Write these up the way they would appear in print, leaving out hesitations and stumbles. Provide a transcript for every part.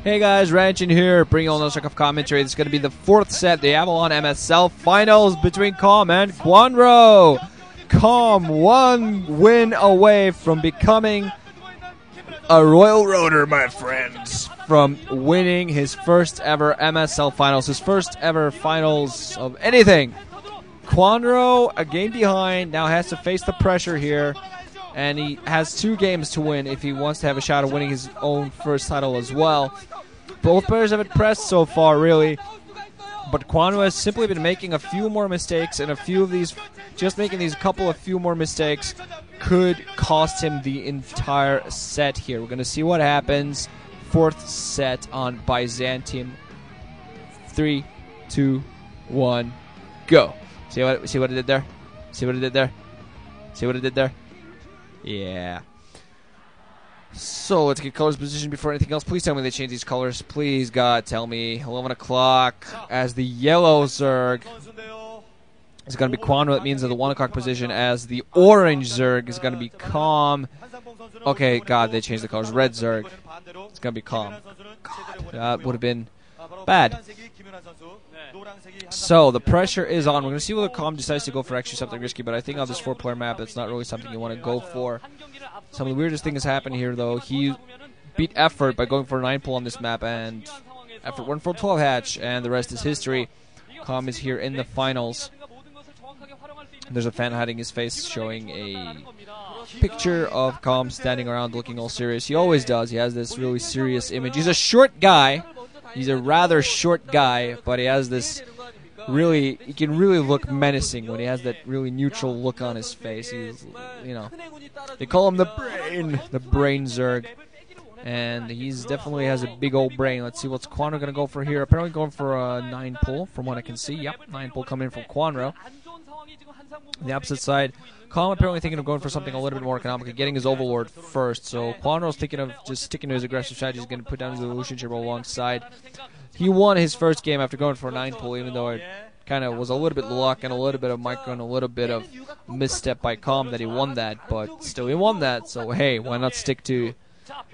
Hey guys, Ranchin here, bringing all the of commentary. This is going to be the fourth set, the Avalon MSL finals between Calm and Kwanro. Calm one win away from becoming a Royal Roader, my friends. From winning his first ever MSL finals, his first ever finals of anything. Kwanro, a game behind, now has to face the pressure here. And he has 2 games to win if he wants to have a shot at winning his own first title as well. Both players have impressed so far, really. But Kwanro has simply been making a few more mistakes, and a few of these, just making these few more mistakes could cost him the entire set here. We're going to see what happens. 4th set on Byzantium. 3, 2, 1, go. See what it did there? See what it did there? See what it did there? Yeah. So let's get colors position before anything else. Please tell me they changed these colors. Please, God, tell me. 11 o'clock as the yellow zerg is going to be Kwanro. That means that the 1 o'clock position as the orange zerg is going to be Calm. Okay, God, they changed the colors. Red zerg. It's going to be Calm. God, that would have been bad. So the pressure is on. We're going to see whether Calm decides to go for actually something risky, but I think on this 4-player map, that's not really something you want to go for. Some of the weirdest things happened here, though. He beat Effort by going for a 9-pull on this map, and Effort went for a 12 hatch, and the rest is history. Calm is here in the finals. There's a fan hiding his face, showing a picture of Calm standing around looking all serious. He always does. He has this really serious image. He's a short guy. He's a rather short guy, but he has this really, he can really look menacing when he has that really neutral look on his face. He's, you know, they call him the brain zerg. And he's definitely has a big old brain. Let's see what's Kwanro going to go for here. Apparently going for a 9-pull from what I can see. Yep, 9-pull coming in from Kwanro. On the opposite side, Calm apparently thinking of going for something a little bit more economical, getting his Overlord first. So Kwanro's thinking of just sticking to his aggressive strategy. He's going to put down his Evolution Chamber alongside. He won his first game after going for a 9-pull, even though it kind of was a little bit luck and a little bit of micro and a little bit of misstep by Calm that he won that. But still, he won that. So hey, why not stick to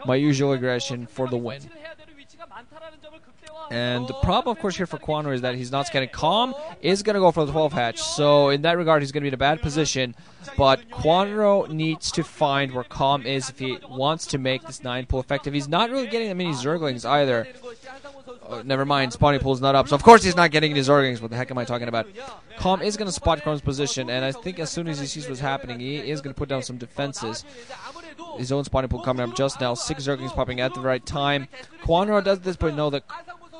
my usual aggression for the win? And the problem, of course, here for Kwanro is that he's not scanning. Calm is going to go for the 12 hatch, so in that regard, he's going to be in a bad position. But Kwanro needs to find where Calm is if he wants to make this 9-pull effective. He's not really getting that many zerglings either. Never mind, spawning pool is not up, so of course he's not getting any zerglings. What the heck am I talking about? Calm is going to spot Kwanro's position, and I think as soon as he sees what's happening, he is going to put down some defenses. His own spawning pool coming up just now. 6 zerglings popping at the right time. Kwanro does this, but know that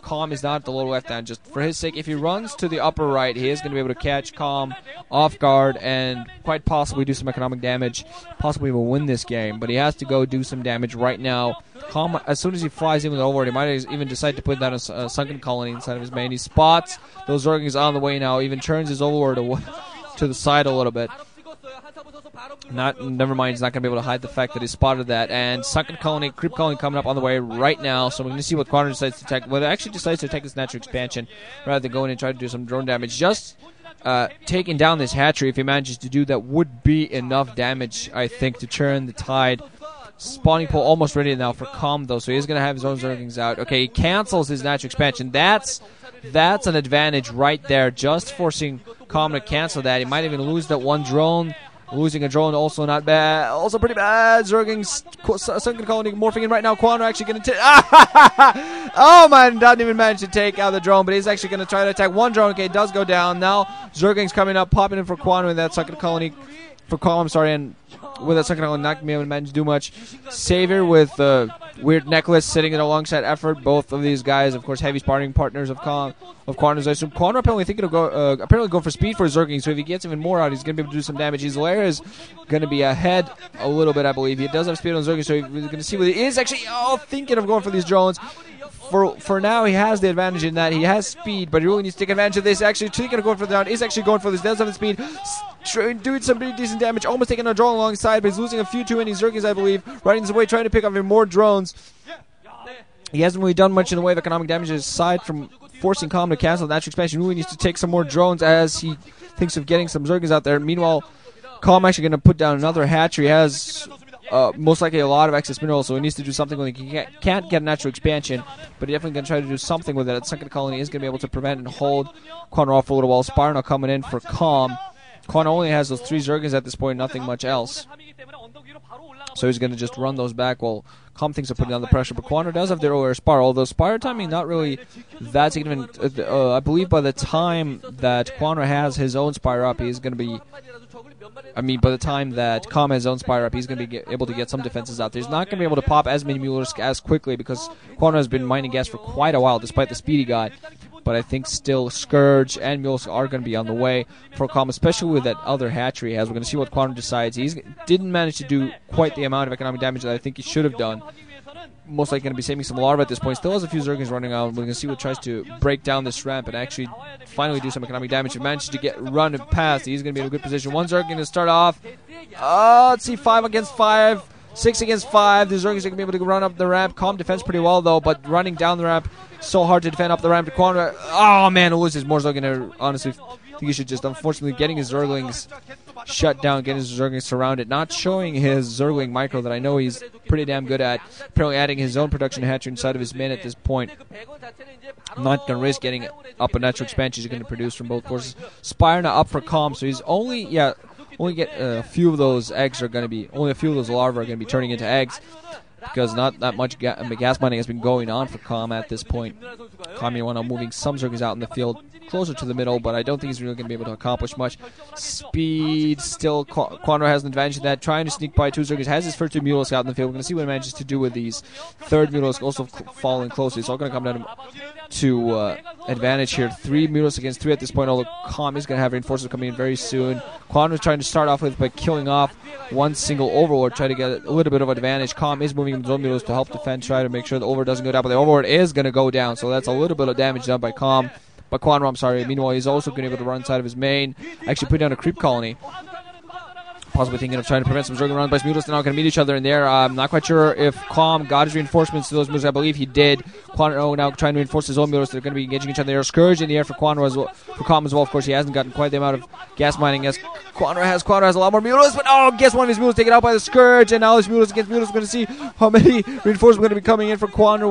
Calm is not at the lower left hand. Just for his sake, if he runs to the upper right, he is going to be able to catch Calm off guard and quite possibly do some economic damage. Possibly will win this game, but he has to go do some damage right now. Calm, as soon as he flies in with Overlord, he might even decide to put down a sunken colony inside of his main. He spots those zerglings on the way now, even turns his Overlord to the side a little bit. Never mind, he's not going to be able to hide the fact that he spotted that. And sunken colony, creep colony coming up on the way right now. So we're going to see what Kwanro decides to attack. Well, it actually decides to attack this natural expansion rather than going and try to do some drone damage. Just taking down this hatchery, if he manages to do that, would be enough damage, I think, to turn the tide. Spawning pool almost ready now for Calm, though, so he's going to have his own zerglings out. Okay, he cancels his natural expansion. That's an advantage right there, just forcing Calm to cancel that. He might even lose that one drone. Losing a drone, also not bad. Also pretty bad. Zerging, sunken colony morphing in right now. Kwanro actually going to take... Oh, man, doesn't even manage to take out the drone, but he's actually going to try to attack one drone. Okay, it does go down. Now, Zerging's coming up, popping in for Kwanro in that sunken colony. For Calm, sorry, and with that second colony, not going to be able to manage to do much. Savior with the weird necklace sitting in alongside Effort. Both of these guys, of course, heavy sparring partners of Kwanro's. I assume Kwanro apparently thinking of go for speed for Zerging, so if he gets even more out, he's going to be able to do some damage. His lair is going to be ahead a little bit, I believe. He does have speed on Zerging, so we're going to see what he is actually thinking of going for these drones. For now, he has the advantage in that he has speed, but he really needs to take advantage of this. Actually, thinking of going for the down, is actually going for this. Does have the speed, doing some pretty decent damage. Almost taking a drone alongside, but he's losing a few too many Zerglings, I believe. Riding his way, trying to pick up even more drones. He hasn't really done much in the way of economic damage aside from forcing Calm to cancel the natural expansion. He really needs to take some more drones as he thinks of getting some Zerglings out there. Meanwhile, Calm actually going to put down another hatchery. He has most likely a lot of excess minerals, so he needs to do something when he can't get a natural expansion, but he's definitely going to try to do something with it. The second colony is going to be able to prevent and hold Kwanro off for a little while. Spire now coming in for Calm. Kwanro only has those 3 Zergins at this point, nothing much else. So he's going to just run those back while Calm thinks of putting down the pressure. But Kwanro does have their over Spire, although Spire timing not really that significant. I believe by the time that Kwanro has his own Spire up, he's going to be... by the time that Calm has his own Spire up, he's going to be able to get some defenses out there. He's not going to be able to pop as many Mules as quickly because Kwanro has been mining gas for quite a while, despite the speedy guy. But I think still Scourge and Mules are going to be on the way for Calm, especially with that other hatchery he has. We're going to see what Kwanro decides. He didn't manage to do quite the amount of economic damage that I think he should have done. Most likely going to be saving some larvae at this point. Still has a few Zergins running out. We're going to see what tries to break down this ramp and actually finally do some economic damage. If he manages to run past, he's going to be in a good position. One Zergin to start off. Let's see, 5 against 5. 6 against 5. The Zergins are going to be able to run up the ramp. Calm defends pretty well, though, but running down the ramp, so hard to defend up the ramp to Kwanro. Oh, man, it loses more Zergin. Honestly, I think he should just, unfortunately, getting his Zerglings shut down, getting his Zerglings surrounded, not showing his Zergling micro that I know he's pretty damn good at. Apparently adding his own production hatchery inside of his min at this point. I'm not going to risk getting up a natural expansion he's going to produce from both forces. Spire now up for Calm, so he's only get a few of those eggs are going to be, only a few of those larvae are going to be turning into eggs because not that much gas mining has been going on for Calm at this point. Calm now moving some Zergins out in the field closer to the middle, but I don't think he's really going to be able to accomplish much. Speed, still Kwanro has an advantage in that, trying to sneak by 2 Zergins, has his first 2 Mules out in the field. We're going to see what he manages to do with these. Third Mules also following closely. It's all going to come down to advantage here. 3 Mules against 3 at this point, although Calm is going to have reinforcements coming in very soon. Kwanro is trying to start off with by killing off one single Overlord, try to get a little bit of advantage. Calm is moving his own Mules to help defend, try to make sure the Overlord doesn't go down, but the Overlord is going to go down, so that's a little bit of damage done by Calm. But Kwanro, I'm sorry. Meanwhile, he's also going to be able to run inside of his main, actually put down a creep colony. Possibly thinking of trying to prevent some Zerg around, but Mules are not going to meet each other in there. I'm not quite sure if Calm got his reinforcements to those Mules. I believe he did. Kwanro now trying to reinforce his own Mules. They're going to be engaging each other. There's Scourge in the air for Kwanro as well, for Calm as well. Of course, he hasn't gotten quite the amount of gas mining as Kwanro has. Kwanro has a lot more Mules, but guess one of his Mules taken out by the Scourge, and now his Mules against Mules. We're going to see how many reinforcements are going to be coming in for Kwanro.